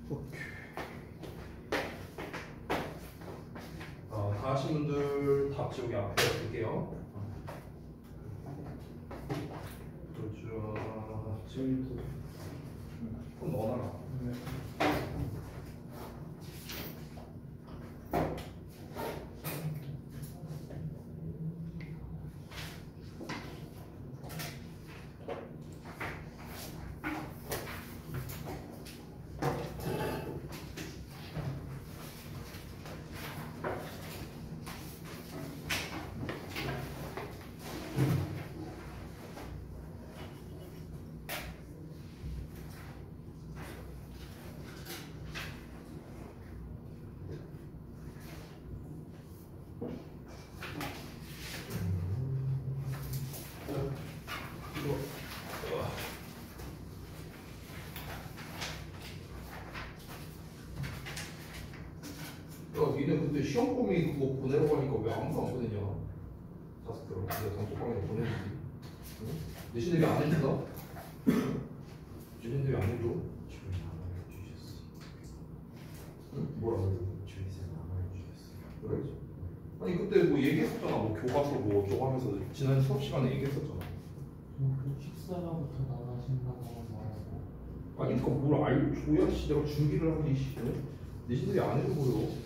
오케이. 다 하신 분들 답 여기 앞에 드릴게요. 그렇죠. 지금부터 그럼 넣어놔라. 네. 야, 니네 근데 시험 범위 그거 보내라고 하니까 왜 아무도 안 보내냐? 자식들아, 내가 단톡방에 보내주지. 응? 내신들이 안 해준다? 내신들이 안 해줘? 주인 안 알려주셨어. 응? 뭐라고? 주인쌤 안 알려주셨어. 그래? 아니 그때 뭐 얘기했었잖아. 뭐 교과서 뭐 어쩌고 하면서 지난 수업 시간에 얘기했었잖아. 그 식사가부터 나가신다고 말하고. 아니 그니까 뭘 알려줘야지 내가 준비를 하지. 씨. 내신들이 안 해줘 보여.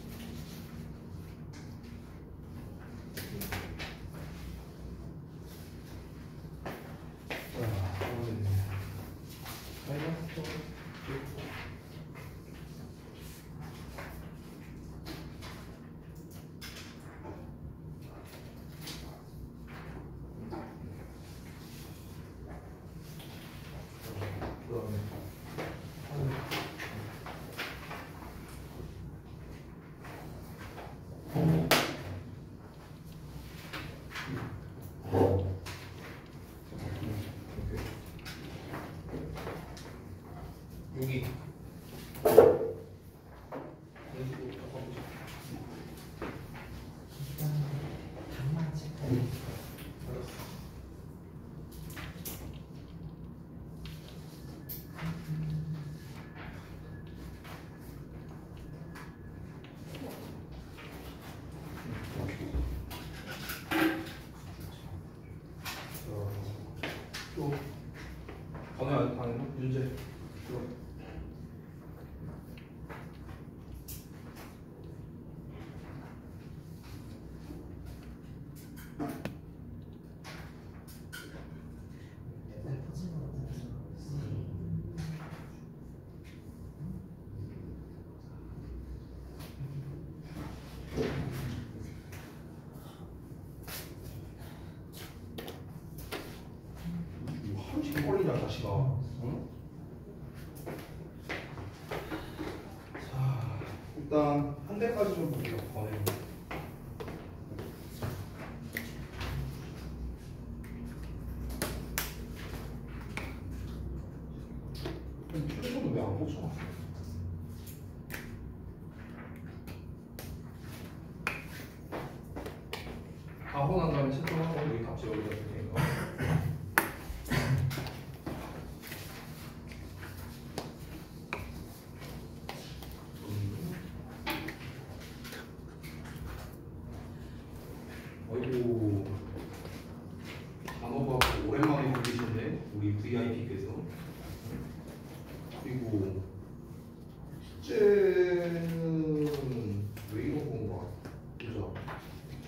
여기 장난 체크. 또 번호 안 윤재 들어. 맨날 터지는 것 같아서. 이거 하루 종일 걸리냐 자식아. 응? 자 일단 한 대까지 좀 볼게요. 번호. 휴대폰은 왜 안 꽂혀? 다 하고 난 다음에 채팅하고 여기 답지 여기다 줄 테니까. 어이구 단어가 오랜만에 들리시네 우리 VIP께서. 그리고 숙제는 왜 이런 건가? 그죠?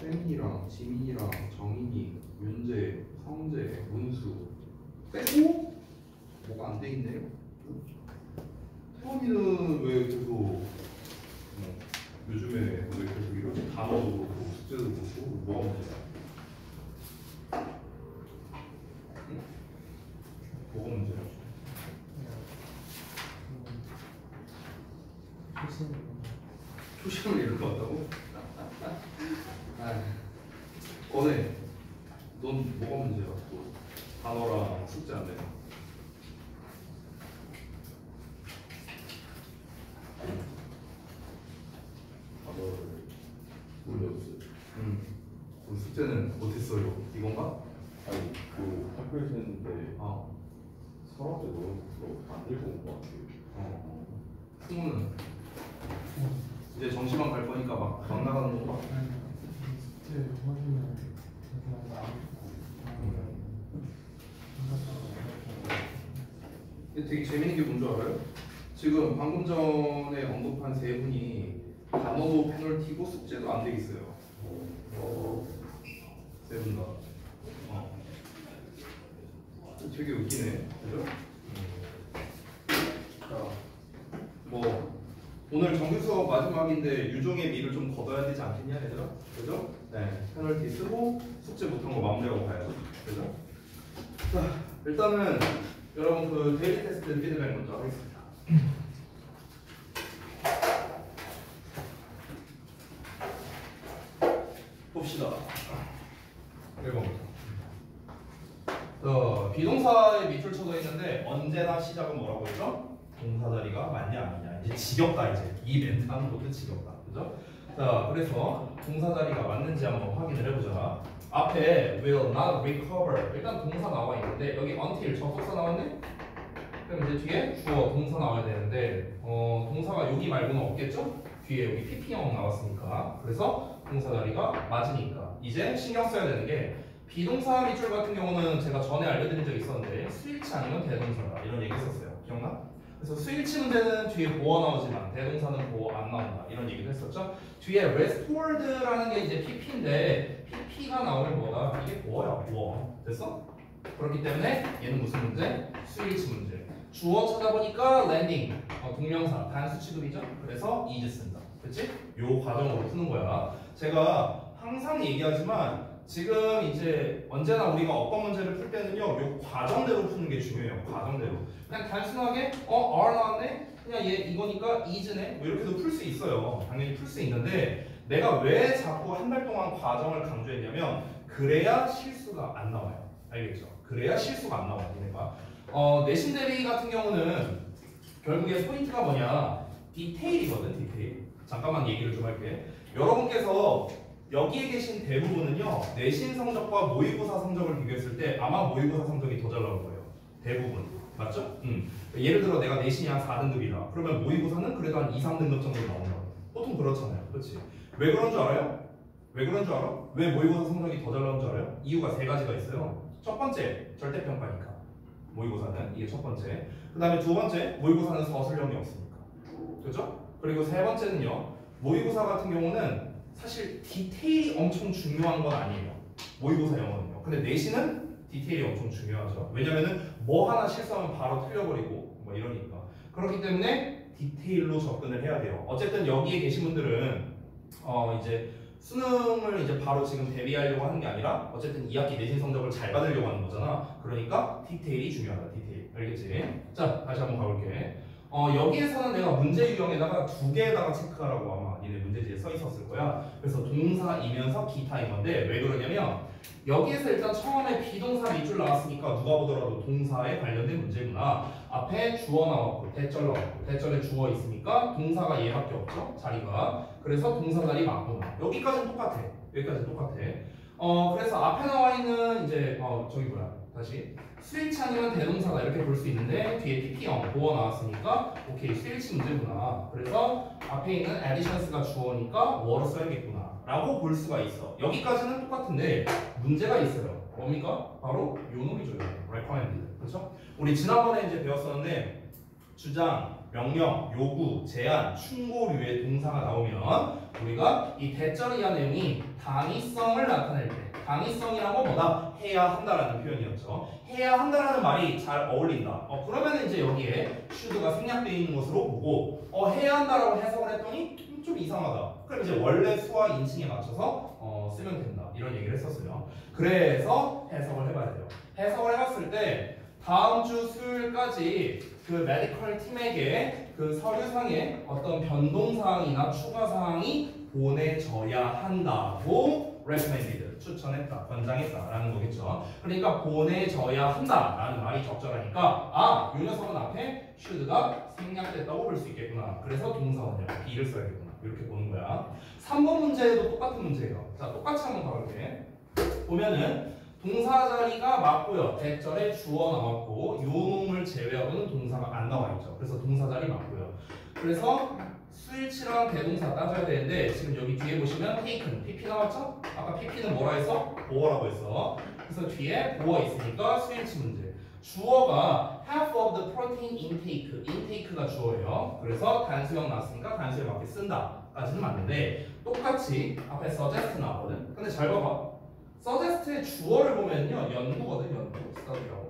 혜민이랑 지민이랑 정인이, 윤재, 성재, 문수 빼고 뭐가 안 돼 있네요. 태원이는 왜 계속 요즘에 왜 계속 이런 단어도 그렇고 숙제도 그렇고 뭐가 문제야? 응? 뭐가 문제야? 초심을 잃은 것 같다고? 거네. 넌 뭐가 문제야? 또 단어랑 숙제 안 돼. 단어를 올려줬어요. 우리 숙제는 못했어요. 이건가? 아니 그 학교에서 했는데 어. 서랍에 넣어서 안 들고 온 것 같아요. 승우는 이제 정시만 갈 거니까 막 나가는 거 봐. 아니 리스트 확인을 제가 안 근데 되게 재밌는 게 뭔지 알아요? 지금 방금 전에 언급한 세 분이 단어도 페널티고 숙제도 안 되게 있어요. 세 분 다. 되게 웃기네, 그죠? 자, 뭐 오늘 정규 수업 마지막인데 유종의 미를 좀 걷어야 되지 않겠냐, 얘들아? 그죠? 네, 페널티 쓰고 숙제 못한 거 마무리하고 가야죠, 그죠? 자, 일단은 여러분 그 데일리 테스트 피드백 먼저 하겠습니다. 봅시다. 1번부터. 비동사에 밑줄 쳐져 있는데 언제나 시작은 뭐라고 했죠? 동사 자리가 맞냐 아니냐. 이제 지겹다 이제. 이 멘트 하는 것도 지겹다. 그죠? 자, 그래서 동사 자리가 맞는지 한번 확인을 해보자. 앞에 will not recover. 일단 동사 나와 있는데 여기 until 접속사 나왔네? 그럼 이제 뒤에 주어 동사 나와야 되는데 동사가 여기 말고는 없겠죠? 뒤에 여기 pp형 나왔으니까. 그래서 동사 자리가 맞으니까 이제 신경 써야 되는 게 비동사 밑줄 같은 경우는 제가 전에 알려드린 적이 있었는데 수일치 아니면 대동사다 이런 얘기 했었어요. 기억나? 그래서 수일치 문제는 뒤에 보어 나오지만 대동사는 보어 안 나온다 이런 얘기도 했었죠. 뒤에 restored라는 게 이제 pp인데 pp가 나오면 뭐다? 이게 보어야 보어. 됐어? 그렇기 때문에 얘는 무슨 문제? 수일치 문제. 주어 찾아보니까 landing 동명사 단수 취급이죠. 그래서 is 쓴다. 그렇지? 요 과정으로 푸는 거야. 제가 항상 얘기하지만 지금 이제 언제나 우리가 어법 문제를 풀 때는요, 요 과정대로 푸는 게 중요해요. 과정대로. 그냥 단순하게 R 나왔네? 그냥 얘 이거니까 is네? 뭐 이렇게도 풀 수 있어요. 당연히 풀 수 있는데 내가 왜 자꾸 한 달 동안 과정을 강조했냐면 그래야 실수가 안 나와요. 알겠죠? 그래야 실수가 안 나와요. 얘네가. 내신 대비 같은 경우는 결국에 포인트가 뭐냐? 디테일이거든. 디테일. 잠깐만 얘기를 좀 할게. 여러분께서 여기에 계신 대부분은요 내신 성적과 모의고사 성적을 비교했을 때 아마 모의고사 성적이 더 잘 나올 거예요. 대부분 맞죠? 예를 들어 내가 내신이 한 4등급이다 그러면 모의고사는 그래도 한 2, 3등급 정도 나온다. 보통 그렇잖아요. 그렇지? 왜 그런 줄 알아요? 왜 그런 줄 알아? 왜 모의고사 성적이 더 잘 나온 줄 알아요? 이유가 세 가지가 있어요. 첫 번째 절대평가니까 모의고사는 이게 첫 번째. 그 다음에 두 번째 모의고사는 서술형이 없으니까 그렇죠? 그리고 세 번째는요 모의고사 같은 경우는 사실 디테일이 엄청 중요한 건 아니에요. 모의고사 영어는요. 근데 내신은 디테일이 엄청 중요하죠. 왜냐면은 뭐 하나 실수하면 바로 틀려버리고 뭐 이러니까. 그렇기 때문에 디테일로 접근을 해야 돼요. 어쨌든 여기에 계신 분들은 이제 수능을 이제 바로 지금 대비하려고 하는 게 아니라 어쨌든 2학기 내신 성적을 잘 받으려고 하는 거잖아. 그러니까 디테일이 중요하다. 디테일. 알겠지? 자, 다시 한번 가볼게. 여기에서는 내가 문제 유형에다가 두 개에다가 체크하라고 아마 니네 문제지에 써 있었을 거야. 그래서 동사이면서 기타인 건데 왜 그러냐면 여기에서 일단 처음에 비동사 밑줄 나왔으니까 누가 보더라도 동사에 관련된 문제구나. 앞에 주어 나왔고 대절 나왔고 대절에 주어 있으니까 동사가 얘밖에 없죠. 자리가. 그래서 동사 자리 맞구나. 여기까지는 똑같아. 여기까지는 똑같아. 그래서 앞에 나와 있는 이제 저기 뭐야 다시 수일치 아니면 대동사다 이렇게 볼 수 있는데 뒤에 pp형 보어 나왔으니까 오케이 수일치 문제구나. 그래서 앞에 있는 additions가 주어니까 뭐로 써야겠구나 라고 볼 수가 있어. 여기까지는 똑같은데 문제가 있어요. 뭡니까? 바로 요 놈이죠. recommended. 그렇죠? 우리 지난번에 이제 배웠었는데 주장, 명령, 요구, 제안, 충고류의 동사가 나오면 우리가 이 대절을 이한 내용이 당위성을 나타낼 때 당위성이란 건 뭐다? 해야 한다라는 표현이었죠. 해야 한다라는 말이 잘 어울린다. 그러면 이제 여기에 should가 생략되어 있는 것으로 보고 해야 한다라고 해석을 했더니 좀 이상하다. 그럼 이제 원래 수와 인칭에 맞춰서 쓰면 된다. 이런 얘기를 했었어요. 그래서 해석을 해봐야 돼요. 해석을 해봤을 때 다음 주 수요일까지 그 메디컬 팀에게 그 서류상에 어떤 변동사항이나 추가사항이 보내져야 한다고 recommended, 추천했다, 권장했다 라는 거겠죠. 그러니까 보내져야 한다라는 말이 적절하니까 이 녀석은 앞에 should가 생략됐다고 볼 수 있겠구나. 그래서 동사원형 be를 써야겠구나. 이렇게 보는 거야. 3번 문제도 똑같은 문제예요. 자, 똑같이 한번 가볼게. 보면은 동사 자리가 맞고요. 대절에 주어 나왔고 요 놈을 제외하고는 동사가 안 나와 있죠. 그래서 동사 자리 맞고요. 그래서 스위치랑 대동사 따져야 되는데 지금 여기 뒤에 보시면 taken, pp 나왔죠? 아까 pp는 뭐라 했어? 보어라고 했어. 그래서 뒤에 보어 있으니까 스위치 문제. 주어가 half of the protein intake, intake가 주어예요. 그래서 단수형 나왔으니까 단수에 맞게 쓴다까지는 맞는데 똑같이 앞에 suggest 나왔거든. 근데 잘 봐봐. suggest의 주어를 보면요 연구거든. 연구, study라고.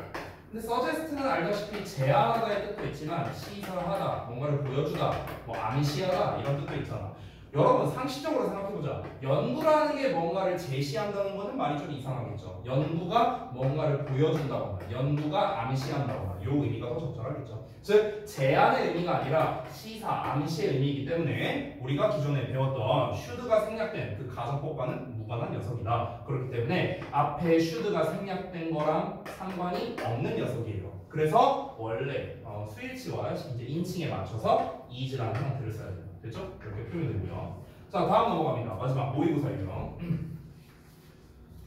근데 suggest는 알다시피 제안하다의 뜻도 있지만 시사하다, 뭔가를 보여주다, 뭐 암시하다 이런 뜻도 있잖아. 여러분 상식적으로 생각해보자. 연구라는 게 뭔가를 제시한다는 거는 말이 좀 이상하겠죠. 연구가 뭔가를 보여준다거나 연구가 암시한다거나 이 의미가 더 적절하겠죠. 즉 제안의 의미가 아니라 시사, 암시의 의미이기 때문에 우리가 기존에 배웠던 should가 생략된 그 가정법과는 무관한 녀석이다. 그렇기 때문에 앞에 should가 생략된 거랑 상관이 없는 녀석이에요. 그래서 원래 스위치와 이제 인칭에 맞춰서 is라는 형태를 써야 돼요. 됐죠? 이렇게 표현되고요. 자, 다음 넘어갑니다. 마지막 모의고사이고요.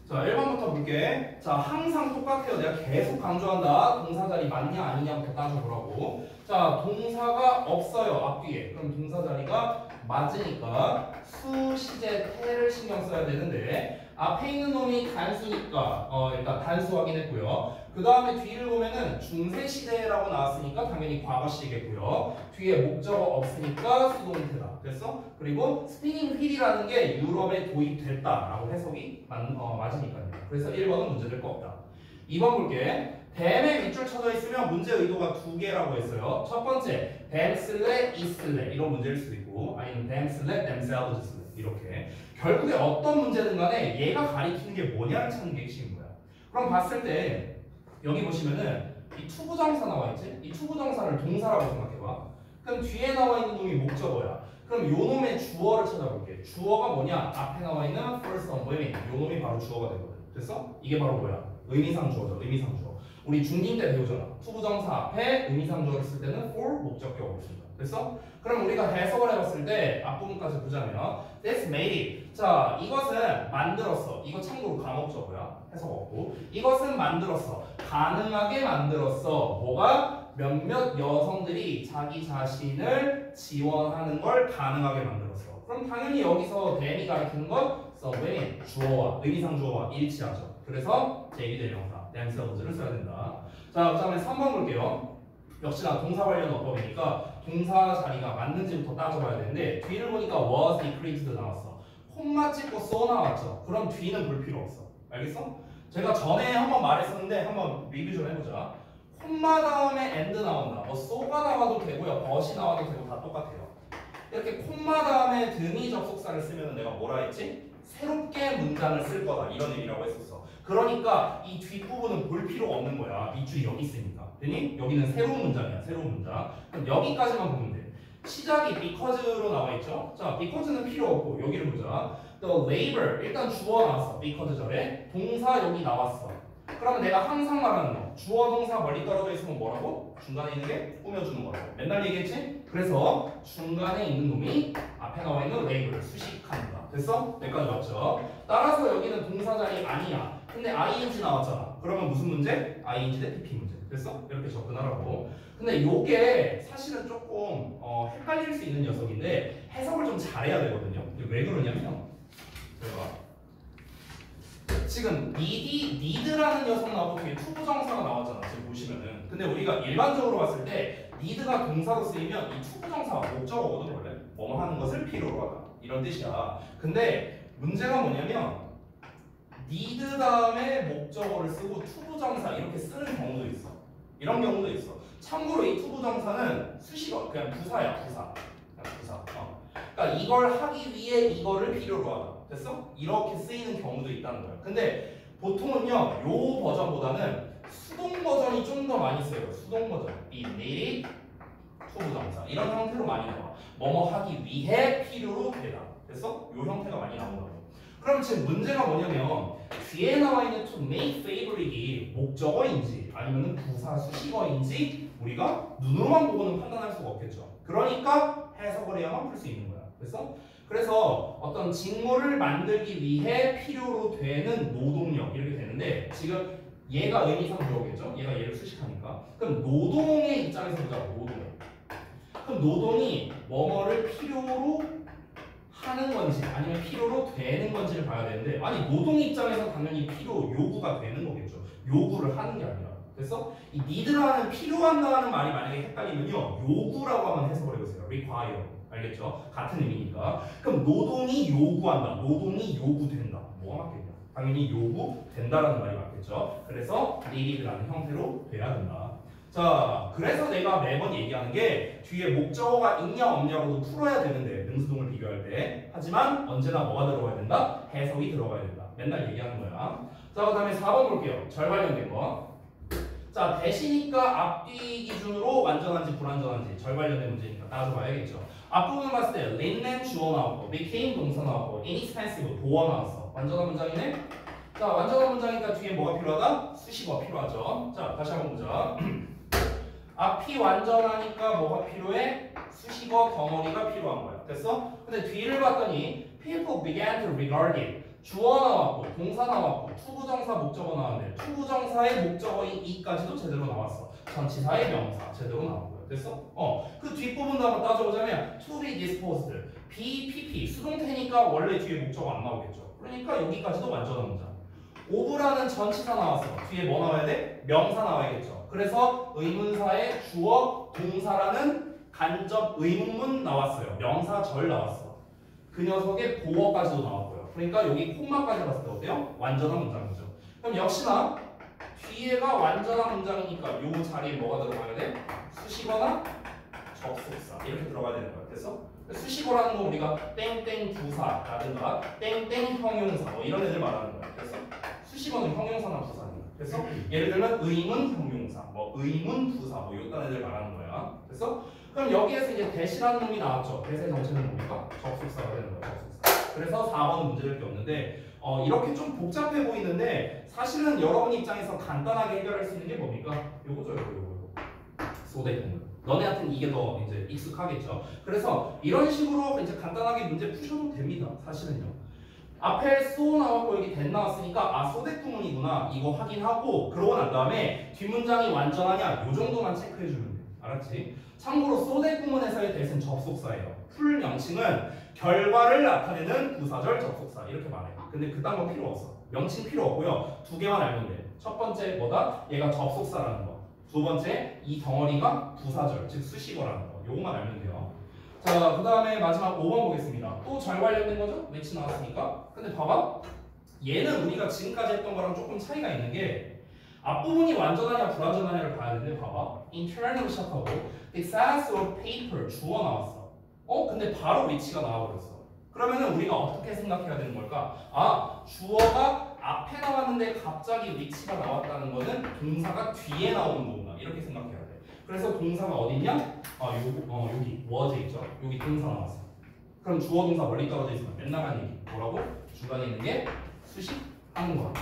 자, 1번부터 볼게. 자, 항상 똑같아요. 내가 계속 강조한다. 동사 자리 맞냐 아니냐부터 따져보라고. 자, 동사가 없어요. 앞뒤에. 그럼 동사 자리가 맞으니까 수, 시제, 태를 신경 써야 되는데 앞에 있는 놈이 단수니까 일단 단수 확인했고요. 그 다음에 뒤를 보면은 중세 시대라고 나왔으니까 당연히 과거시겠고요. 뒤에 목적어 없으니까 수동태다. 됐어? 그리고 스피닝 휠이라는 게 유럽에 도입됐다라고 해석이 맞으니까요. 그래서 1번은 문제될 거 없다. 2번 볼게. 댐에 밑줄 쳐져 있으면 문제 의도가 두 개라고 했어요. 첫 번째, 댐 쓸래, 이 쓸래 이런 문제일 수도 있고 아니면 댐 쓸래, themselves 쓸래 이렇게. 결국에 어떤 문제든 간에 얘가 가리키는 게 뭐냐를 찾는 게 핵심인 거야. 그럼 봤을 때 여기 보시면은 이 투부정사 나와 있지? 이 투부정사를 동사라고 생각해봐. 그럼 뒤에 나와 있는 놈이 목적어야. 그럼 요 놈의 주어를 찾아볼게. 주어가 뭐냐? 앞에 나와 있는 first on women. 요 놈이 바로 주어가 되거든. 됐어? 이게 바로 뭐야? 의미상 주어죠. 의미상 주어. 우리 중딩 때 배우잖아. 투부정사 앞에 의미상 주어를 쓸 때는 for 목적격으로 쓴다. 됐어? 그럼 우리가 해석을 해봤을 때 앞부분까지 보자면 This made it. 자, 이것은 만들었어. 이거 참고로 감옥적어야. 해석 없고. 이것은 만들었어. 가능하게 만들었어. 뭐가? 몇몇 여성들이 자기 자신을 지원하는 걸 가능하게 만들었어. 그럼 당연히 여기서 댐이 가리키는 건 women, 주어와 의미상 주어와 일치하죠. 그래서 제2대명사 themselves를 써야 된다. 자, 그 다음에 3번 볼게요. 역시나 동사 관련 어법이니까 동사 자리가 맞는지부터 따져봐야 되는데 뒤를 보니까 was, decreased 나왔어. 콤마 찍고 so 나왔죠. 그럼 뒤는 볼 필요 없어. 알겠어? 제가 전에 한번 말했었는데 한번 리뷰 좀 해보자. 콤마 다음에 and 나온다. 뭐 so가 나와도 되고요. but이 나와도 되고 다 똑같아요. 이렇게 콤마 다음에 등위 접속사를 쓰면 내가 뭐라 했지? 새롭게 문장을 쓸 거다. 이런 의미라고 했었어. 그러니까 이 뒷부분은 볼 필요가 없는 거야. 밑줄이 여기 있으니까. 되니? 여기는 새로운 문장이야. 새로운 문장. 그럼 여기까지만 보면 돼. 시작이 because로 나와 있죠? 자, because는 필요 없고 여기를 보자. 또 labor 일단 주어 나왔어. because 절에 동사 여기 나왔어. 그러면 내가 항상 말하는 거 주어 동사 멀리 떨어져 있으면 뭐라고? 중간에 있는 게 꾸며주는 거라고. 맨날 얘기했지? 그래서 중간에 있는 놈이 앞에 나와 있는 labor 수식한다. 됐어? 여기까지 맞죠? 따라서 여기는 동사 자리 아니야. 근데 ing 나왔잖아. 그러면 무슨 문제? ing 대 pp 문제. 됐어? 이렇게 접근하라고. 근데 요게 사실은 조금 헷갈릴 수 있는 녀석인데 해석을 좀 잘해야 되거든요. 왜 그러냐면 지금 need라는 녀석 나오고 뒤에 투부정사가 나왔잖아. 지금 보시면은. 근데 우리가 일반적으로 봤을 때 need가 동사로 쓰이면 이 투부정사가 목적어거든 원래. 뭐뭐 하는 것을 필요로 하다. 이런 뜻이야. 근데 문제가 뭐냐면 need 다음에 목적어를 쓰고 투부정사 이렇게 쓰는 경우도 있어. 이런 경우도 있어. 참고로 이 투부정사는 수식어 그냥 부사야. 부사. 그냥 부사. 그러니까 이걸 하기 위해 이거를 필요로 하다. 됐어? 이렇게 쓰이는 경우도 있다는 거야. 근데 보통은요, 요 버전보다는 수동 버전이 좀 더 많이 써요. 수동 버전. be needed, 투부정사. 이런 형태로 많이 나와. 뭐뭐 하기 위해 필요로 되다. 됐어? 요 형태가 많이 나온다고. 그럼 지금 문제가 뭐냐면 뒤에 나와 있는 to make favorite이 목적어인지 아니면 부사 수식어인지 우리가 눈으로만 보고는 판단할 수가 없겠죠. 그러니까 해석을 해야만 풀 수 있는 거야. 됐어? 그래서 어떤 직무를 만들기 위해 필요로 되는 노동력 이렇게 되는데 지금 얘가 의미상 주어겠죠? 얘가 얘를 수식하니까 그럼 노동의 입장에서 보자고. 노동. 그럼 노동이 뭐뭐를 필요로 하는 건지 아니면 필요로 되는 건지를 봐야 되는데 아니 노동 입장에서 당연히 필요 요구가 되는 거겠죠. 요구를 하는 게 아니라. 그래서 이 need라는 필요한다는 말이 만약에 헷갈리면요 요구라고 한번 해석을 해보세요. require 알겠죠? 같은 의미니까. 그럼 노동이 요구한다. 노동이 요구된다. 뭐가 맞겠냐? 당연히 요구된다라는 말이 맞겠죠. 그래서 need라는 형태로 돼야 된다. 자, 그래서 내가 매번 얘기하는 게 뒤에 목적어가 있냐 없냐로도 풀어야 되는데 능수동을 비교할 때 하지만 언제나 뭐가 들어가야 된다? 해석이 들어가야 된다. 맨날 얘기하는 거야. 자, 그 다음에 4번 볼게요. 절 관련된 거. 자, 대시니까 앞뒤 기준으로 완전한지 불완전한지 절 관련된 문제니까 따져봐야겠죠. 앞부분 봤을 때 린넨 주어 나왔고 became 동사 나왔고 inexpensive 보어 나왔어. 완전한 문장이네? 자, 완전한 문장이니까 뒤에 뭐가 필요하다? 수식어 필요하죠. 자, 다시 한번 보자. 앞이 완전하니까 뭐가 필요해? 수식어 덩어리가 필요한 거야. 됐어? 근데 뒤를 봤더니 people began to regard it. 주어 나왔고 동사 나왔고 투부정사 목적어 나왔는데 투부정사의 목적어인 이까지도 제대로 나왔어. 전치사의 명사 제대로 나온 거야. 됐어? 그 뒷부분도 한번 따져보자면 to be disposed be, pp 수동태니까 원래 뒤에 목적어 안 나오겠죠. 그러니까 여기까지도 완전한 문장. 오브라는 전치사 나왔어. 뒤에 뭐 나와야 돼? 명사 나와야겠죠. 그래서 의문사의 주어 동사라는 간접 의문문 나왔어요. 명사절 나왔어. 그 녀석의 보어까지도 나왔고요. 그러니까 여기 콤마까지 봤을 때 어때요? 완전한 문장이죠. 그럼 역시나 뒤에가 완전한 문장이니까 요 자리에 뭐가 들어가야 돼? 수식어나 접속사 이렇게 들어가야 되는 거야. 됐어? 수식어라는 거 우리가 땡땡 부사라든가 땡땡 형용사 뭐 이런 애들 말하는 거야. 그래서 수식어는 형용사나 부사니까. 그래서 예를 들면 의문 형용사, 뭐 의문 부사 뭐 이딴 애들 말하는 거야. 그래서 그럼 여기에서 이제 대시라는 놈이 나왔죠. 대세 정체는 뭡니까? 접속사가 되는 거야. 접속사. 그래서 4번은 문제될 게 없는데 이렇게 좀 복잡해 보이는데 사실은 여러분 입장에서 간단하게 해결할 수 있는 게 뭡니까? 요거죠, 요거. 소대공. 너네한테는 이게 더 이제 익숙하겠죠. 그래서 이런 식으로 이제 간단하게 문제 푸셔도 됩니다. 사실은요. 앞에 소 나왔고 여기 된 나왔으니까 아 소대 구문이구나 이거 확인하고 그러고 난 다음에 뒷문장이 완전하냐 요 정도만 체크해 주면 돼. 알았지? 참고로 소대 구문에서의 대신 접속사예요. 풀 명칭은 결과를 나타내는 부사절 접속사 이렇게 말해요. 근데 그딴 거 필요 없어. 명칭 필요 없고요. 두 개만 알면 돼. 첫 번째 뭐다? 얘가 접속사라는 거. 두 번째 이 덩어리가 부사절 즉 수식어라는 거. 요것만 알면 돼요. 자, 그 다음에 마지막 5번 보겠습니다. 또 절 관련된 거죠? 매치 나왔으니까. 근데 봐봐. 얘는 우리가 지금까지 했던 거랑 조금 차이가 있는 게 앞부분이 완전하냐 불완전하냐를 봐야 되는데 봐봐. internal 시작하고 the size of paper 주어 나왔어. 근데 바로 위치가 나와버렸어. 그러면은 우리가 어떻게 생각해야 되는 걸까? 아, 주어가 앞에 나왔는데 갑자기 위치가 나왔다는 거는 동사가 뒤에 나오는 거구나. 이렇게 생각해야 돼. 그래서 동사가 어디냐? 여기 was 있죠? 여기 동사 나왔어. 그럼 주어 동사 멀리 떨어져 있으면 맨날 하는 얘기 뭐라고? 중간에 있는 게 수식하는 거야.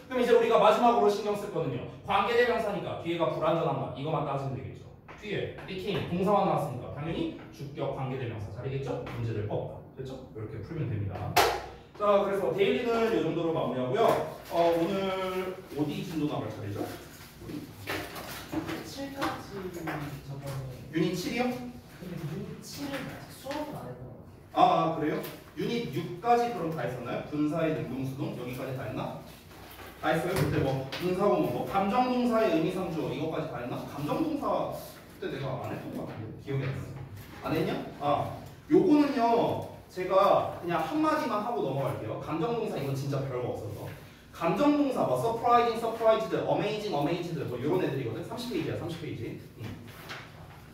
그럼 이제 우리가 마지막으로 신경 쓸 거는요. 관계대명사니까 뒤에가 불완전한가 이거만 따지면 되겠죠. 뒤에 became 동사만 나왔으니까 당연히 주격 관계대명사 자리겠죠? 문제될 거 없다. 됐죠? 이렇게 풀면 됩니다. 자, 그래서 데일리는 이 정도로 마무리하고요. 오늘 어디 진도 나갈 차례죠? 7까지 저번에 유닛 7이요? 근데 유닛 7은 수업은 안 했던 것 아, 그래요? 유닛 6까지 그럼 다 했었나요? 분사의 능동수동 여기까지 다 했나? 다 했어요? 그때 뭐 분사구문 뭐 감정동사의 의미상주어 이거까지 다 했나? 감정동사 그때 내가 안 했던 것 같은데 기억이 안 나. 안 했냐? 아, 요거는요 제가 그냥 한마디만 하고 넘어갈게요. 감정동사 이건 진짜 별거 없어서 감정동사 뭐 surprising, surprised, amazing, amazed 뭐 이런 애들이거든. 30페이지야 30페이지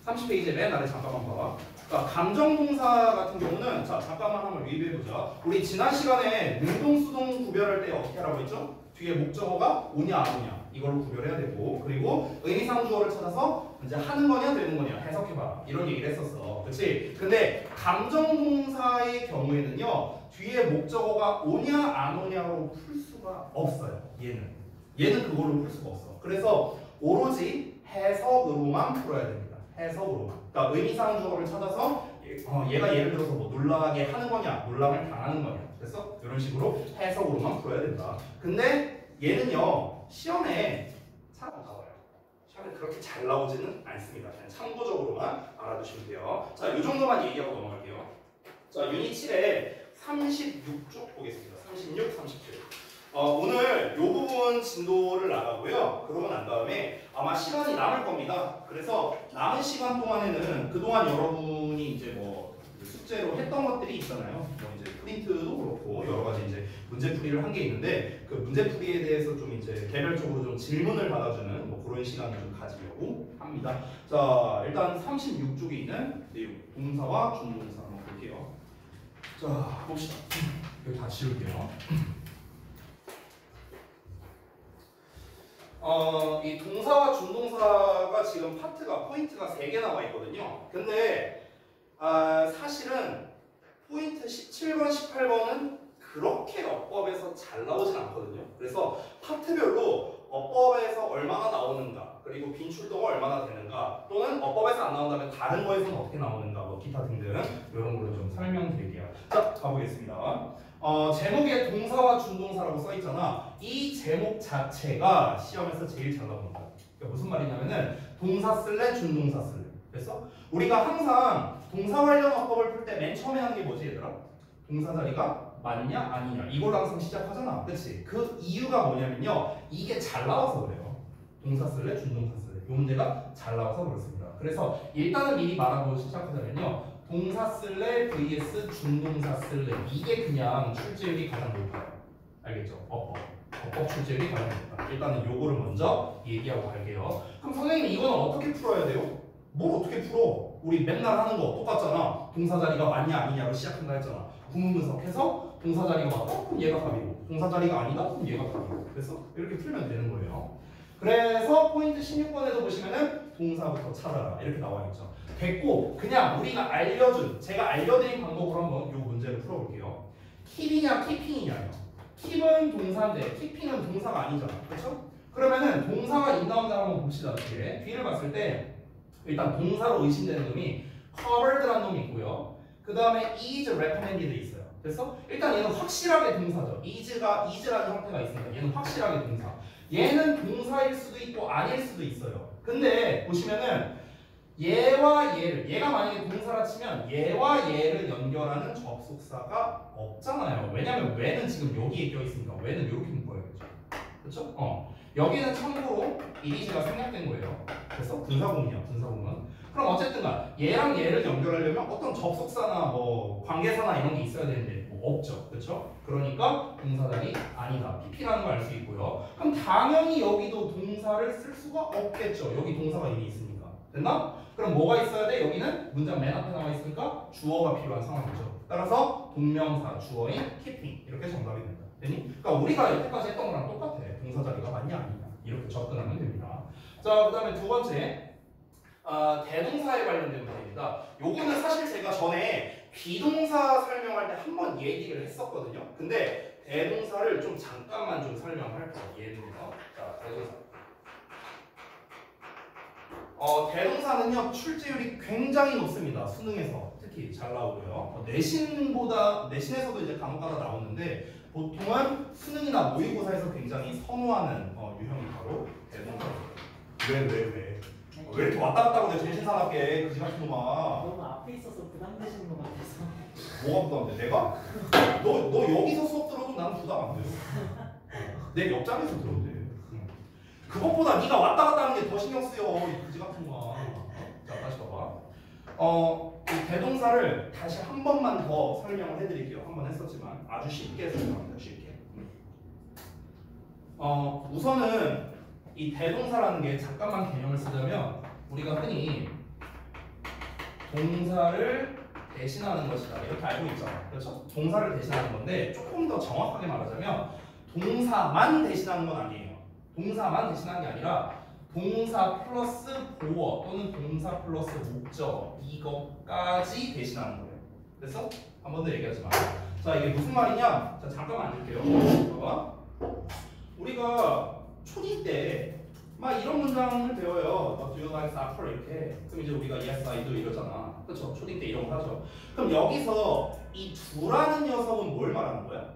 30페이지에 맨 아래 잠깐만 봐봐. 그러니까 감정동사 같은 경우는 자 잠깐만 한번 리뷰해보자. 우리 지난 시간에 능동수동 구별할 때 어떻게 하라고 했죠? 뒤에 목적어가 오냐 안 오냐 이걸로 구별해야 되고 그리고 의미상주어를 찾아서 이제 하는 거냐 되는 거냐 해석해봐라 이런 얘기를 했었어. 그렇지? 근데 감정동사의 경우에는요 뒤에 목적어가 오냐 안 오냐로 풀 수가 없어요. 얘는 그걸로 풀 수가 없어. 그래서 오로지 해석으로만 풀어야 됩니다. 해석으로만. 그러니까 의미상주어를 찾아서 얘가 예를 들어서 뭐 놀라게 하는 거냐 놀람을 당하는 거냐 그래서 이런 식으로 해석으로만 풀어야 된다. 근데 얘는요 시험에 잘 안 나와요. 시험에 그렇게 잘 나오지는 않습니다. 그냥 참고적으로만 알아두시면 돼요. 자, 이 정도만 얘기하고 넘어갈게요. 자, 유닛 7에 36쪽 보겠습니다. 36, 37. 오늘 이 부분 진도를 나가고요. 그러고 난 다음에 아마 시간이 남을 겁니다. 그래서 남은 시간 동안에는 그동안 여러분이 이제 뭐 숙제로 했던 것들이 있잖아요. 뭐 이제 프린트도 그렇고 여러 가지 이제 문제풀이를 한 게 있는데 그 문제풀이에 대해서 좀 이제 개별적으로 좀 질문을 받아주는 뭐 그런 시간을 좀 가지려고 합니다. 자, 일단 36쪽에 있는 내용 동사와 준동사 한번 볼게요. 자, 봅시다. 여기 다 지울게요. 이 동사와 준동사가 지금 포인트가 3개 나와 있거든요. 근데 사실은 포인트 17번, 18번은 그렇게 어법에서 잘 나오진 않거든요. 그래서 파트별로 어법에서 얼마나 나오는가, 그리고 빈출도가 얼마나 되는가, 또는 어법에서 안 나온다면 다른 거에서는 어떻게 나오는가, 뭐 기타 등등 이런 걸로 좀 설명드릴게요. 자, 가보겠습니다. 제목에 동사와 준동사라고 써있잖아. 이 제목 자체가 시험에서 제일 잘 나옵니다. 그러니까 무슨 말이냐면은 동사 쓸래, 준동사 쓸래. 그래서 우리가 항상 동사 관련 어법을 풀 때 맨 처음에 하는 게 뭐지, 얘들아? 동사 자리가 맞냐 아니냐 이걸로 항상 시작하잖아. 그치? 그 이유가 뭐냐면요, 이게 잘 나와서 그래요. 동사 쓸래, 준동사 쓸래. 이 문제가 잘 나와서 그렇습니다. 그래서 일단은 미리 말하고 시작하자면요, 동사 쓸래 vs 준동사 쓸래, 이게 그냥 출제율이 가장 높아요. 알겠죠? 어법 출제율이 가장 높다. 일단은 요거를 먼저 얘기하고 갈게요. 그럼 선생님 이거는 어떻게 풀어야 돼요? 뭘 어떻게 풀어? 우리 맨날 하는 거 똑같잖아. 동사 자리가 맞냐 아니냐로 시작한다 했잖아. 구문 분석해서 동사 자리가 맞다? 그럼 얘가 답이고, 동사 자리가 아니다? 그럼 얘가 답이고. 그래서 이렇게 풀면 되는 거예요. 그래서 포인트 16번에도 보시면은 동사부터 찾아라 이렇게 나와 있죠. 됐고, 그냥 우리가 제가 알려드린 방법으로 한번 이 문제를 풀어볼게요. 킵이냐 키핑이냐요. 킵은 동사인데 키핑은 동사가 아니잖아. 그렇죠? 그러면은 동사가 인나온다 한번 봅시다. 이렇게 뒤를 봤을 때 일단 동사로 의심되는 놈이 covered라는 놈이 있고요. 그 다음에 is recommended 있어요. 그래서 일단 얘는 확실하게 동사죠. is라는 형태가 있습니다. 얘는 확실하게 동사. 얘는 동사일 수도 있고 아닐 수도 있어요. 근데 보시면은 얘와 얘가 만약에 동사라 치면 얘와 얘를 연결하는 접속사가 없잖아요. 왜냐면 왜는 지금 여기에 껴있으니까 왜는 이렇게 묶어야겠죠. 그렇죠? 여기는 참고로 is가 생략된 거예요. 그래서 분사구문이야, 분사구문. 그럼 어쨌든간 얘랑 얘를 연결하려면 어떤 접속사나 뭐 관계사나 이런 게 있어야 되는데 뭐 없죠, 그렇죠? 그러니까 동사 자리 아니다, pp라는 걸 알 수 있고요. 그럼 당연히 여기도 동사를 쓸 수가 없겠죠. 여기 동사가 이미 있으니까. 됐나? 그럼 뭐가 있어야 돼? 여기는 문장 맨 앞에 나와 있으니까 주어가 필요한 상황이죠. 따라서 동명사 주어인 keeping 이렇게 정답이 된다. 되니? 그러니까 우리가 여태까지 했던 거랑 똑같아. 동사 자리가 맞냐 아니냐 이렇게 접근하면 됩니다. 자, 그 다음에 두 번째 대동사에 관련된 문제입니다. 요거는 사실 제가 전에 비동사 설명할 때 한 번 얘기를 했었거든요. 근데 대동사를 좀 잠깐만 좀 설명할 거예요. 예는요. 자, 대동사. 대동사는요 출제율이 굉장히 높습니다. 수능에서 특히 잘 나오고요. 내신에서도 이제 간혹가다 나오는데 보통은 수능이나 모의고사에서 굉장히 선호하는 유형이 바로 대동사입니다. 왜 이렇게 왔다 갔다 하고 정신사납게 그지 같은 놈아. 너무 앞에 있어서 부담되시는 것 같아서. 뭐가 부담돼? 내가? 너 여기서 수업 들어도 나는 부담 안 돼요. 내 옆자리에서 들어도 돼. 그것보다 네가 왔다 갔다 하는 게 더 신경 쓰여. 이 그지 같은 거. 자, 다시 봐봐. 이 대동사를 다시 한 번만 더 설명을 해드릴게요. 한 번 했었지만 아주 쉽게 설명합니다. 쉽게. 우선은 이 대동사라는 게 잠깐만 개념을 쓰자면 우리가 흔히 동사를 대신하는 것이다 이렇게 알고 있잖아. 그렇죠? 동사를 대신하는 건데 조금 더 정확하게 말하자면 동사만 대신하는 건 아니에요. 동사만 대신하는 게 아니라 동사 플러스 보어 또는 동사 플러스 목적 이것까지 대신하는 거예요. 그래서 한 번 더 얘기하지 마. 자, 이게 무슨 말이냐? 자, 잠깐만 앉을게요. 봐봐. 우리가 초딩 때 막 이런 문장을 배워요. Do you like soccer? 이렇게. 그럼 이제 우리가 yes I do 이러잖아. 그렇죠? 초딩 때 이런 거 하죠. 그럼 여기서 이 do라는 녀석은 뭘 말하는 거야?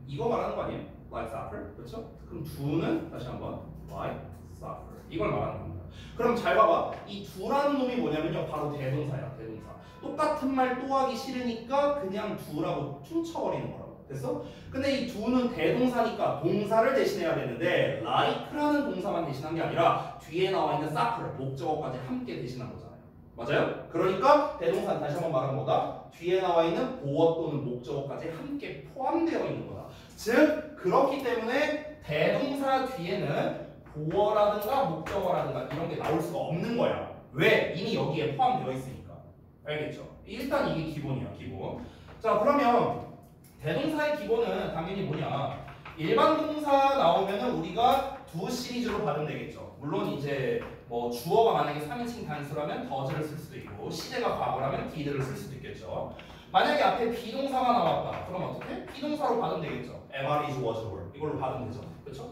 이거 말하는 거 아니에요? Like soccer? 그렇죠? 그럼 do는 다시 한번 like soccer 이걸 말하는 겁니다. 그럼 잘 봐봐. 이 두라는 놈이 뭐냐면요. 바로 대동사야. 대동사. 똑같은 말 또 하기 싫으니까 그냥 두라고 퉁쳐버리는 거라고. 됐어? 근데 이 두는 대동사니까 동사를 대신해야 되는데 like라는 동사만 대신한 게 아니라 뒤에 나와 있는 suff를 목적어까지 함께 대신한 거잖아요. 맞아요? 그러니까 대동사는 다시 한번 말하는 거다. 뒤에 나와 있는 보어 또는 목적어까지 함께 포함되어 있는 거다. 즉 그렇기 때문에 대동사 뒤에는 보어라든가 목적어라든가 이런 게 나올 수가 없는 거야. 왜? 이미 여기에 포함되어 있으니까. 알겠죠? 일단 이게 기본이야. 기본. 자 그러면 대동사의 기본은 당연히 뭐냐? 일반 동사 나오면은 우리가 두 시리즈로 받으면 되겠죠. 물론 이제 뭐 주어가 만약에 3인칭 단수라면 does를 쓸 수도 있고 시제가 과거라면 did를 쓸 수도 있겠죠. 만약에 앞에 비동사가 나왔다. 그럼 어떻게? 비동사로 받으면 되겠죠. am, is, was, were 이걸로 받으면 되죠. 그렇죠?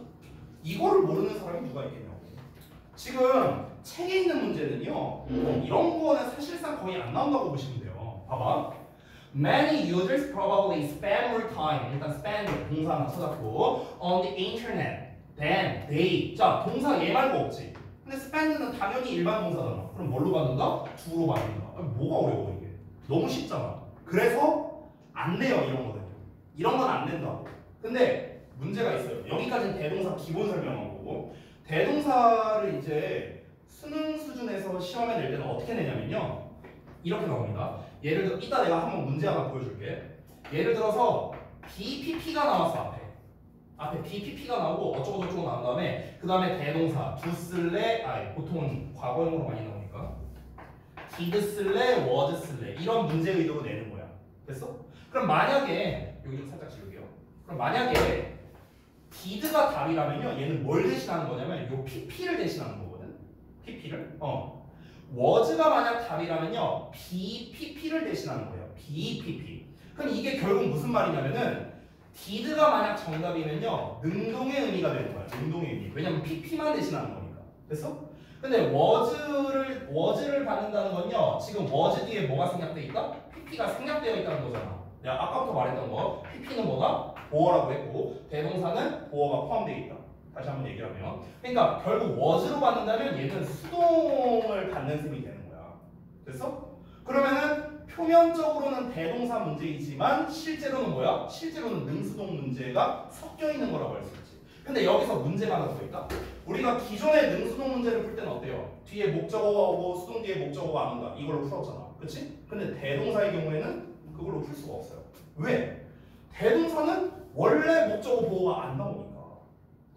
이거를 모르는 사람이 누가 있겠냐고. 지금 책에 있는 문제는요. 이런 거는 사실상 거의 안 나온다고 보시면 돼요. 봐봐. Many users probably spend more time. 일단 spend 동사 하나 찾았고 on the internet than they. 자 동사 얘 말고 없지. 근데 spend는 당연히 일반 동사잖아. 그럼 뭘로 받는다? do로 받는다. 아니, 뭐가 어려워 이게? 너무 쉽잖아. 그래서 안 내요 이런 거는. 이런 건 안 낸다고. 근데 문제가 있어요. 여기까지는 대동사 기본 설명한 거고 대동사를 이제 수능 수준에서 시험에 낼 때는 어떻게 내냐면요. 이렇게 나옵니다. 예를 들어 이따 내가 한번 문제 하나 보여줄게. 예를 들어서 BPP가 나왔어 앞에 BPP가 나오고 어쩌고 저쩌고 나온 다음에 그 다음에 대동사 do 쓸래 보통은 과거형으로 많이 나오니까 did 쓸래 was 쓸래 이런 문제 의도로 내는 거야. 됐어? 그럼 만약에 여기 좀 살짝 지울게요. 그럼 만약에 did가 답이라면요 얘는 뭘 대신하는 거냐면 요 pp를 대신하는 거거든. pp를 was가 만약 답이라면요 bpp를 대신하는 거예요. bpp. 그럼 이게 결국 무슨 말이냐면은 did가 만약 정답이면요 능동의 의미가 되는 거야. 능동의 의미. 왜냐면 pp만 대신하는 거니까. 됐어? 근데 was를 받는다는 건요 지금 was 뒤에 뭐가 생략되어 있다? pp가 생략되어 있다는 거잖아. 내가 아까부터 말했던 거 pp는 뭐다? 보어라고 했고 대동사는 보어가 포함되어 있다. 다시 한번 얘기하면 그러니까 결국 was로 받는다면 얘는 수동을 받는 셈이 되는 거야. 됐어? 그러면은 표면적으로는 대동사 문제이지만 실제로는 뭐야? 실제로는 능수동 문제가 섞여 있는 거라고 할 수 있지. 근데 여기서 문제가 하나 더 있다. 우리가 기존의 능수동 문제를 풀 때는 어때요? 뒤에 목적어가 오고 수동 뒤에 목적어가 안 온다. 이걸로 풀었잖아. 그치? 근데 대동사의 경우에는 그걸로 풀 수가 없어요. 왜? 대동사는 원래 목적어 보호가 안 나오니까.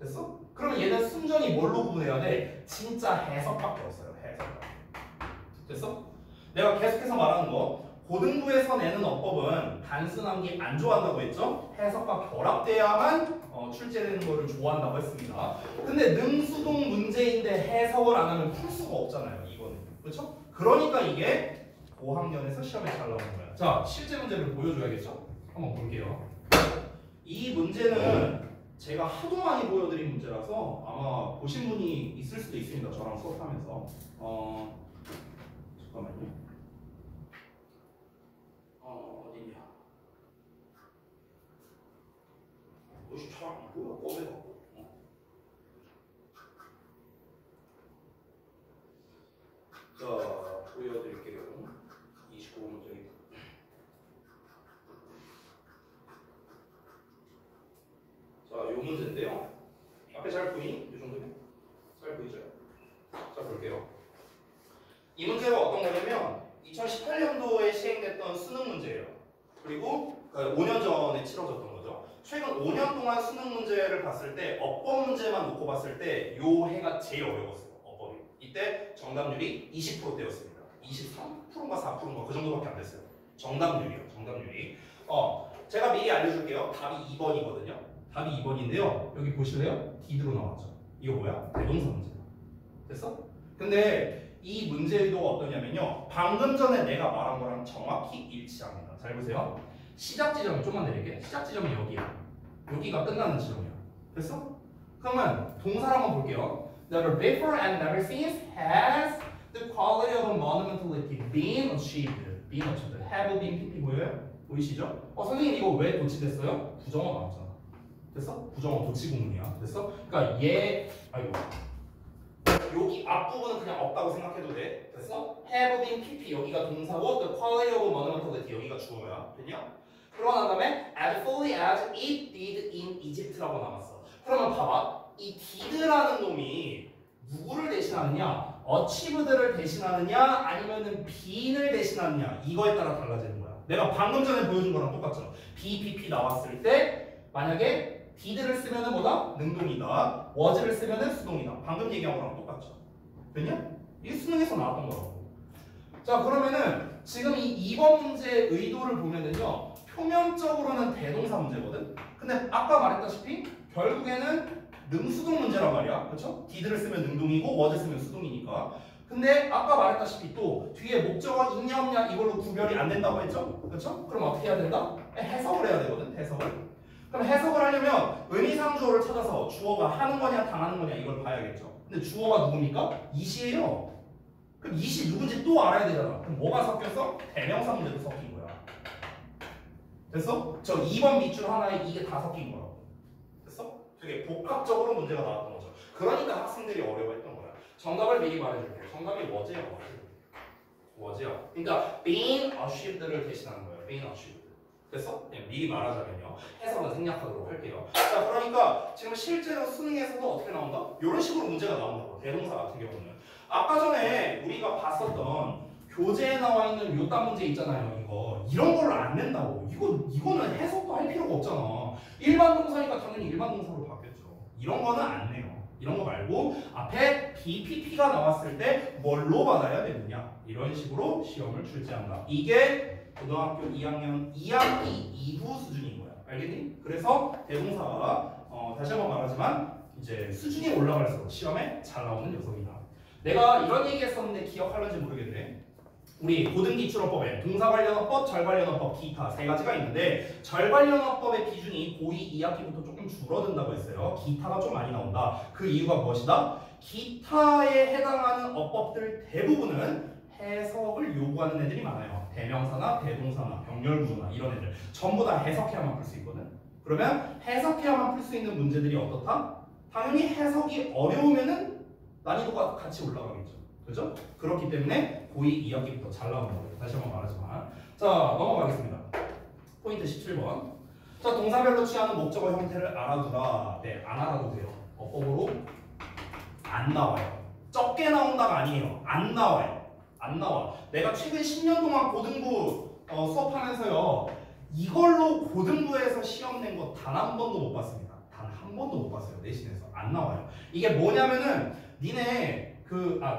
됐어? 그러면 얘는 순전히 뭘로 구분해야 돼? 진짜 해석밖에 없어요. 해석밖에. 됐어? 내가 계속해서 말하는 거 고등부에서 내는 어법은 단순함기 안 좋아한다고 했죠? 해석과 결합돼야만 출제되는 거를 좋아한다고 했습니다. 근데 능수동 문제인데 해석을 안 하면 풀 수가 없잖아요. 이거는. 그렇죠? 그러니까 이게 고학년에서 시험에 잘 나오는 거야. 자, 실제 문제를 보여줘야겠죠? 한번 볼게요. 이 문제는 제가 하도 많이 보여드린 문제라서 아마 보신 분이 있을 수도 있습니다. 저랑 수업하면서. 잠깐만요. 어디냐? 옷이 잘안 보여. 꺼내갖고. 자, 보여드릴게요. 29문제입니다. 자, 요 문제인데요. 앞에 잘 보이니? 이 정도면? 잘 보이죠? 자, 볼게요. 이 문제가 어떤 거냐면 2018년도에 시행됐던 수능 문제예요. 그리고 5년 전에 치러졌던 거죠. 최근 5년 동안 수능 문제를 봤을 때 어법 문제만 놓고 봤을 때 요 해가 제일 어려웠어요. 어법이. 이때 정답률이 20%대였습니다. 23%인가 4%인가 그 정도밖에 안 됐어요. 정답률이요. 정답률이. 제가 미리 알려줄게요. 답이 2번이거든요. 답이 2번인데요. 여기 보실래요? did로 나왔죠. 이거 뭐야? 대동사 문제다. 됐어? 근데 이 문제도 어떠냐면요. 방금 전에 내가 말한 거랑 정확히 일치합니다. 잘 보세요. 시작 지점이 좀만 내릴게. 시작 지점이 여기야. 여기가 끝나는 지점이야. 됐어? 그러면 동사를 한번 볼게요. Never before and never since has the quality of monumentality been achieved. been achieved. have been pp 보여요? 보이시죠? 선생님 이거 왜 도치됐어요? 부정어 나왔잖아. 됐어? 부정어 도치 구문이야. 됐어? 그러니까 얘 아이고 여기 앞부분은 그냥 없다고 생각해도 돼. 됐어? have been pp 여기가 동사고 the quality of monumentality 여기가 주어야. 됐냐? 그러고 난 다음에 as fully as it did in Egypt라고 나왔어. 그러면 봐봐. 이 did라는 놈이 누구를 대신하느냐? achieved를 대신하느냐? 아니면은 being을 대신하느냐? 이거에 따라 달라지는 거야. 내가 방금 전에 보여준 거랑 똑같죠. BPP 나왔을 때 만약에 did를 쓰면은 뭐다? 능동이다. was를 쓰면은 수동이다. 방금 얘기한 거랑 똑같죠. 됐냐? 이게 수능에서 나왔던 거라고. 자 그러면은 지금 이 2번 문제의 의도를 보면은요. 표면적으로는 대동사 문제거든. 근데 아까 말했다시피 결국에는 능수동 문제란 말이야. 그렇죠? did를 쓰면 능동이고 was를 쓰면 수동이니까. 근데 아까 말했다시피 또 뒤에 목적어 있냐 없냐 이걸로 구별이 안 된다고 했죠? 그렇죠? 그럼 어떻게 해야 된다? 해석을 해야 되거든. 해석을. 그럼 해석을 하려면 의미상 주어를 찾아서 주어가 하는 거냐 당하는 거냐 이걸 봐야겠죠. 근데 주어가 누굽니까? 이시예요. 그럼 이시 누군지 또 알아야 되잖아. 그럼 뭐가 섞였어? 대명사 문제도 섞인 거야. 됐어? 저 2번 밑줄 하나에 이게 다 섞인 거라고. 됐어? 되게 복합적으로 문제가 나왔던 거죠. 그러니까 학생들이 어려워했던 거야. 정답을 미리 말해줄게. 정답이 was예요. was야. 그러니까 being achieved를 대신하는 거예요. being achieved. 됐어? 그냥 미리 말하자면요. 해석은 생략하도록 할게요. 자, 그러니까 지금 실제로 수능에서도 어떻게 나온다? 이런 식으로 문제가 나온다고. 대동사 같은 경우는. 아까 전에 우리가 봤었던 교재에 나와 있는 요딴 문제 있잖아요. 이런 걸로 안 낸다고. 이거는 해석도 할 필요가 없잖아. 일반 동사니까 당연히 일반 동사로 바뀌었죠. 이런 거는 안 내요. 이런 거 말고 앞에 BPP가 나왔을 때 뭘로 받아야 되느냐. 이런 식으로 시험을 출제한다. 이게 고등학교 2학년 2학기 이후 수준인 거야. 알겠니? 그래서 대동사가 다시 한번 말하지만 이제 수준이 올라갈수록 시험에 잘 나오는 녀석이다. 내가 이런 얘기 했었는데 기억하는지 모르겠네. 우리 고등기출어법에 동사관련어법, 절관련어법, 기타 세 가지가 있는데 절관련어법의 비중이 고2 2학기부터 조금 줄어든다고 했어요. 기타가 좀 많이 나온다. 그 이유가 무엇이다? 기타에 해당하는 어법들 대부분은 해석을 요구하는 애들이 많아요. 대명사나 대동사나 병렬구조나 이런 애들 전부 다 해석해야만 풀 수 있거든. 그러면 해석해야만 풀 수 있는 문제들이 어떻다? 당연히 해석이 어려우면은 난이도가 같이 올라가겠죠. 그죠? 그렇기 때문에 고2 2학기부터 잘 나오는 거예요. 다시 한번 말하지만. 자, 넘어가겠습니다. 포인트 17번. 자, 동사별로 취하는 목적어 형태를 알아두라. 네, 안 알아도 돼요. 어법으로 안 나와요. 적게 나온다가 아니에요. 안 나와요. 안 나와. 내가 최근 10년 동안 고등부 수업하면서요. 이걸로 고등부에서 시험 낸 거 단 한 번도 못 봤습니다. 단 한 번도 못 봤어요. 내신에서. 안 나와요. 이게 뭐냐면은 니네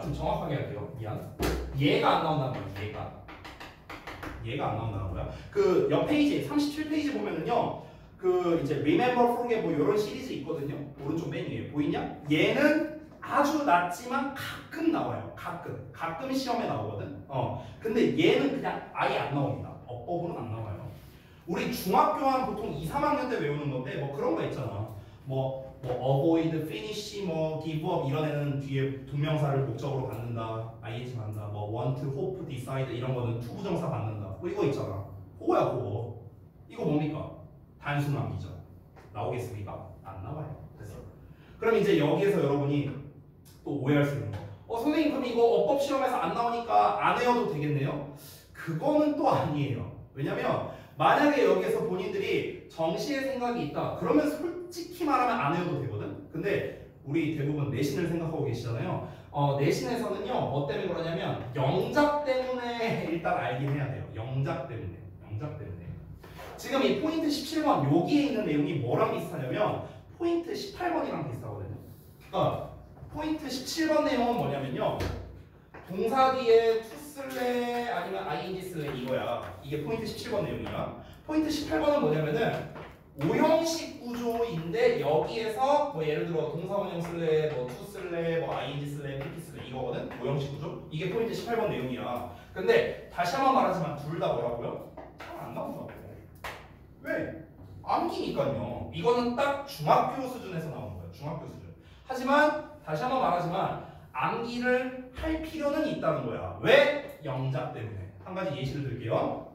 좀 정확하게 할게요. 미안. 얘가 안 나온다는 거야. 얘가 안 나온다는 거야. 그 옆 페이지 37페이지 보면은요. 그 이제 Remember, Forget 뭐 이런 시리즈 있거든요. 오른쪽 맨 위에 보이냐? 얘는 아주 낮지만 가끔 나와요. 가끔 시험에 나오거든. 근데 얘는 그냥 아예 안 나옵니다. 어법으로는 안 나와요. 우리 중학교 한 보통 2, 3학년 때 외우는 건데 뭐 그런 거 있잖아. 뭐 avoid, finish, give up 이런 애는 뒤에 동명사를 목적으로 갖는다, ing 갖는다, 뭐 want, hope, decide 이런 거는 투부정사 갖는다. 뭐 이거 있잖아. 그거야 그거. 이거 뭡니까? 단순함이죠. 나오겠습니까? 안 나와요. 됐어. 그럼 이제 여기에서 여러분이 또 오해할 수 있는 거. 선생님 그럼 이거 어법 시험에서 안 나오니까 안 외워도 되겠네요? 그거는 또 아니에요. 왜냐면 만약에 여기에서 본인들이 정시의 생각이 있다. 그러면 솔직히 말하면 안 해도 되거든. 근데 우리 대부분 내신을 생각하고 계시잖아요. 내신에서는요. 뭐 때문에 그러냐면 영작 때문에 일단 알긴 해야 돼요. 영작 때문에. 지금 이 포인트 17번 여기에 있는 내용이 뭐랑 비슷하냐면 포인트 18번이랑 비슷하거든요. 그러니까 포인트 17번 내용은 뭐냐면요. 동사 뒤에 to 쓸래 아니면 ing 쓸래 이거야. 이게 포인트 17번 내용이야. 포인트 18번은 뭐냐면은 오형식 구조인데 여기에서 뭐 예를 들어 동사 원형 쓸래, 뭐 to 쓸래, 뭐 ing 쓸래, pp 쓸래 이거거든. 오형식 구조. 이게 포인트 18번 내용이야. 근데 다시 한번 말하지만 둘 다 뭐라고요? 잘 안 나온다고. 왜? 암기니까요. 이거는 딱 중학교 수준에서 나오는 거예요. 중학교 수준. 하지만 다시 한번 말하지만 암기를 할 필요는 있다는 거야. 왜? 영작 때문에. 한 가지 예시를 들게요.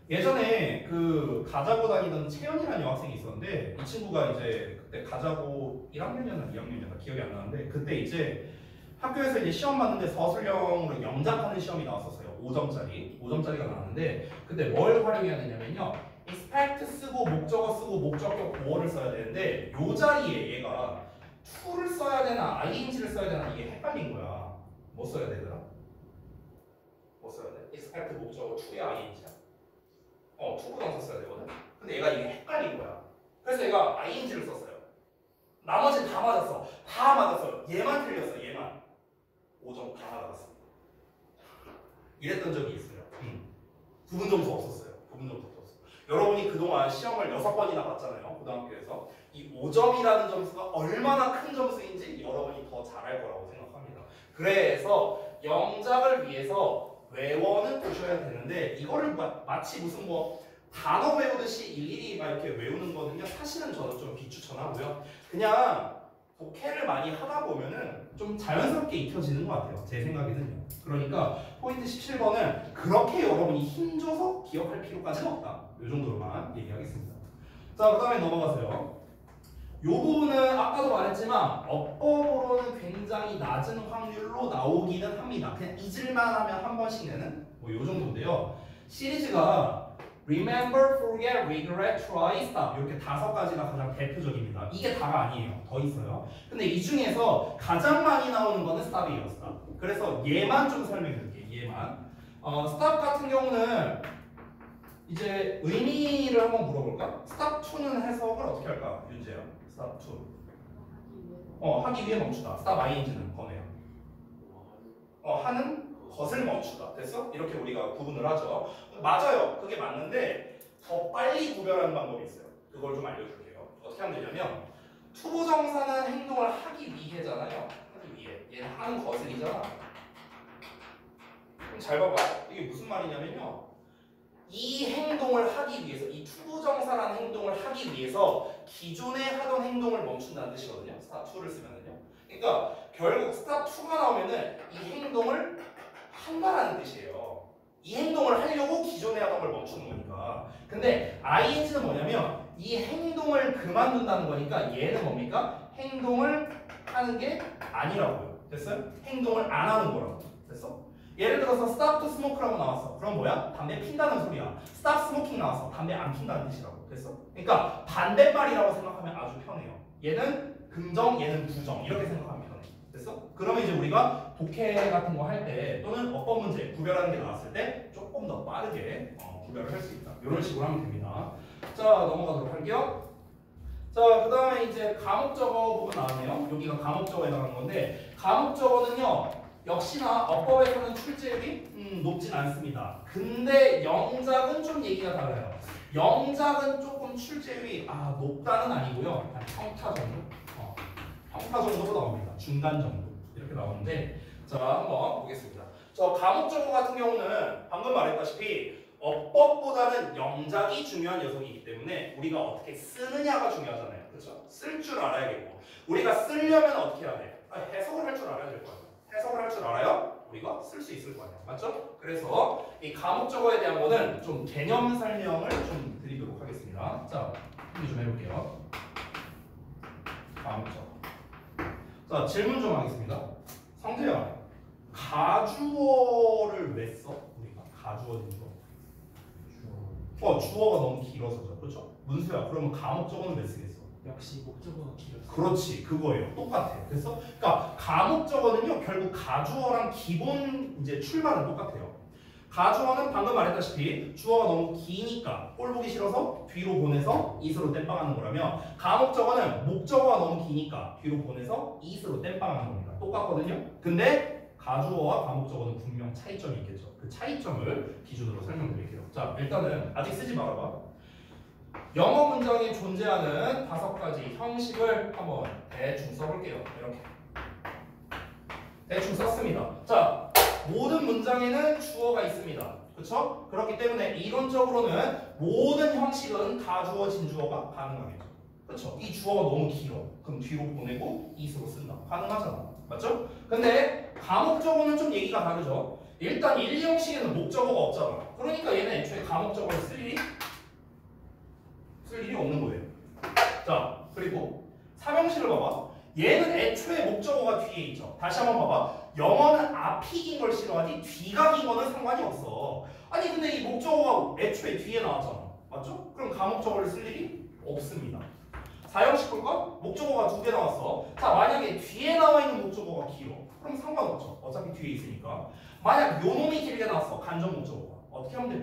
예전에 그 가자고 다니던 채연이라는 여학생이 있었는데 이 친구가 이제 그때 가자고 1학년이었나 2학년이었나 기억이 안 나는데 그때 이제 학교에서 이제 시험 봤는데 서술형으로 영작하는 시험이 나왔었어요. 5점짜리가 나왔는데 근데 뭘 활용해야 되냐면요. expect 쓰고 목적어 쓰고 목적격 보어를 써야 되는데 요 자리에 얘가 to를 써야 되나 ing를 써야 되나 이게 헷갈린 거야. 뭐 써야 되더라? 뭐 써야 돼? expect 목적어 to야 ing야? to 부동사 써야 되거든. 근데 얘가 이게 헷갈린 거야. 그래서 얘가 ing를 썼어요. 나머지는 다 맞았어. 다 맞았어요. 얘만 틀렸어. 얘만 5점 다 맞았어. 이랬던 적이 있어요. 부분 점수 없었어요. 부분 점수 없었어. 여러분이 그동안 시험을 6번이나 봤잖아요. 고등학교에서. 이 5점이라는 점수가 얼마나 큰 점수인지 여러분이 더 잘할 거라고 생각합니다. 그래서 영작을 위해서 외워는 보셔야 되는데 이거를 마치 무슨 뭐 단어 외우듯이 일일이 막 이렇게 외우는 거는요. 사실은 저는 좀 비추천하고요. 그냥 독해를 많이 하다 보면은 좀 자연스럽게 익혀지는 것 같아요. 제 생각에는요. 그러니까 포인트 17번은 그렇게 여러분이 힘줘서 기억할 필요까지는 없다. 이 정도로만 얘기하겠습니다. 자, 그 다음에 넘어가세요. 이 부분은 아까도 말했지만 어법으로는 굉장히 낮은 확률로 나오기는 합니다. 그냥 잊을만 하면 한 번씩 내는 뭐 이 정도인데요. 시리즈가 Remember, Forget, Regret, Try, Stop 이렇게 5가지가 가장 대표적입니다. 이게 다가 아니에요. 더 있어요. 근데 이 중에서 가장 많이 나오는 거는 Stop이에요. Stop. 그래서 얘만 좀 설명해 드릴게요. 얘만. Stop 같은 경우는 이제 의미를 한번 물어볼까? Stop to는 해석을 어떻게 할까? 윤재야. Stop to. 하기 위해 멈추다. Stop ing는 거네요. 하는 것을 멈추다. 됐어? 이렇게 우리가 구분을 하죠. 맞아요. 그게 맞는데 더 빨리 구별하는 방법이 있어요. 그걸 좀 알려줄게요. 어떻게 하면 되냐면 투부정사는 행동을 하기 위해잖아요. 하기 위해. 얘는 하는 것을이잖아. 그럼 잘 봐봐. 이게 무슨 말이냐면요. 이 행동을 하기 위해서 이 투부정사라는 행동을 하기 위해서 기존에 하던 행동을 멈춘다는 뜻이거든요. stop to를 쓰면은요. 그러니까 결국 stop to가 나오면은 이 행동을 한다라는 뜻이에요. 이 행동을 하려고 기존에 하던 걸 멈추는 거니까. 근데 ing는 뭐냐면 이 행동을 그만둔다는 거니까 얘는 뭡니까? 행동을 하는 게 아니라고요. 됐어요? 행동을 안 하는 거라고. 됐어? 예를 들어서 stop to smoke라고 나왔어. 그럼 뭐야? 담배 핀다는 소리야. stop smoking 나왔어. 담배 안 핀다는 뜻이라고. 됐어? 그러니까 반대말이라고 생각하면 아주 편해요. 얘는 긍정, 얘는 부정. 이렇게 생각하면 편해. 됐어? 그러면 이제 우리가 독해 같은 거 할 때 또는 어법 문제 구별하는 게 나왔을 때 조금 더 빠르게 구별을 할 수 있다. 이런 식으로 하면 됩니다. 자, 넘어가도록 할게요. 자, 그 다음에 이제 가목적어 부분 나왔네요. 여기가 가목적어에 해당하는 건데 가목적어는요. 역시나 어법에서는 출제율이 높진 않습니다. 근데 영작은 좀 얘기가 달라요. 영작은 조금 출제율이 높다는 아니고요. 한 평타 정도? 평타 정도로 나옵니다. 중간 정도. 이렇게 나오는데 자, 한번 보겠습니다. 저 가목적어 같은 경우는 방금 말했다시피 어법보다는 영작이 중요한 녀석이기 때문에 우리가 어떻게 쓰느냐가 중요하잖아요. 그렇죠? 쓸 줄 알아야겠고 우리가 쓰려면 어떻게 해야 돼? 해석을 할 줄 알아야 될 거 아니에요. 해석을 할 줄 알아야 우리가 쓸 수 있을 거 아니에요. 맞죠? 그래서 이 가목적어에 대한 거는 좀 개념 설명을 좀 드리도록 하겠습니다. 자, 준비 좀 해볼게요. 가목적어. 자, 질문 좀 하겠습니다. 성재야, 가주어를 왜 써? 우리가 가주어 진주어. 주어가 너무 길어서죠. 그렇죠? 문수야, 그러면 가목적어는 왜 쓰겠어? 역시 목적어가 길었어. 그렇지, 그거예요. 똑같아요. 그래서 그러니까 가목적어는요 결국 가주어랑 기본 이제 출발은 똑같아요. 가주어는 방금 말했다시피 주어가 너무 기니까 꼴 보기 싫어서 뒤로 보내서 is로 땜빵하는 거라면 가목적어는 목적어가 너무 기니까 뒤로 보내서 is로 땜빵하는 겁니다. 똑같거든요. 근데 가주어와 가목적어는 분명 차이점이 있겠죠. 그 차이점을 기준으로 설명드릴게요. 자, 일단은 아직 쓰지 말아봐. 영어 문장에 존재하는 5가지 형식을 한번 대충 써볼게요. 이렇게 대충 썼습니다. 자, 모든 문장에는 주어가 있습니다. 그렇죠? 그렇기 때문에 이론적으로는 모든 형식은 가주어, 진주어가 가능하겠죠. 그렇죠? 이 주어가 너무 길어. 그럼 뒤로 보내고 is로 쓴다. 가능하잖아. 맞죠? 근데 가목적어는 좀 얘기가 다르죠. 일단 1, 2형식에는 목적어가 없잖아. 그러니까 얘는 애초에 가목적어를 쓸 일이 없는 거예요. 자, 그리고 3형식을 봐봐. 얘는 애초에 목적어가 뒤에 있죠. 다시 한번 봐봐. 영어는 앞이 긴 걸 싫어하지 뒤가 긴 거는 상관이 없어. 아니 근데 이 목적어가 애초에 뒤에 나왔잖아. 맞죠? 그럼 가목적어를 쓸 일이 없습니다. 4형식 볼까? 목적어가 2개 나왔어. 자, 만약에 뒤에 나와 있는 목적어가 길어. 그럼 상관없죠. 어차피 뒤에 있으니까. 만약 요 놈이 길게 나왔어. 간접 목적어가. 어떻게 하면 돼?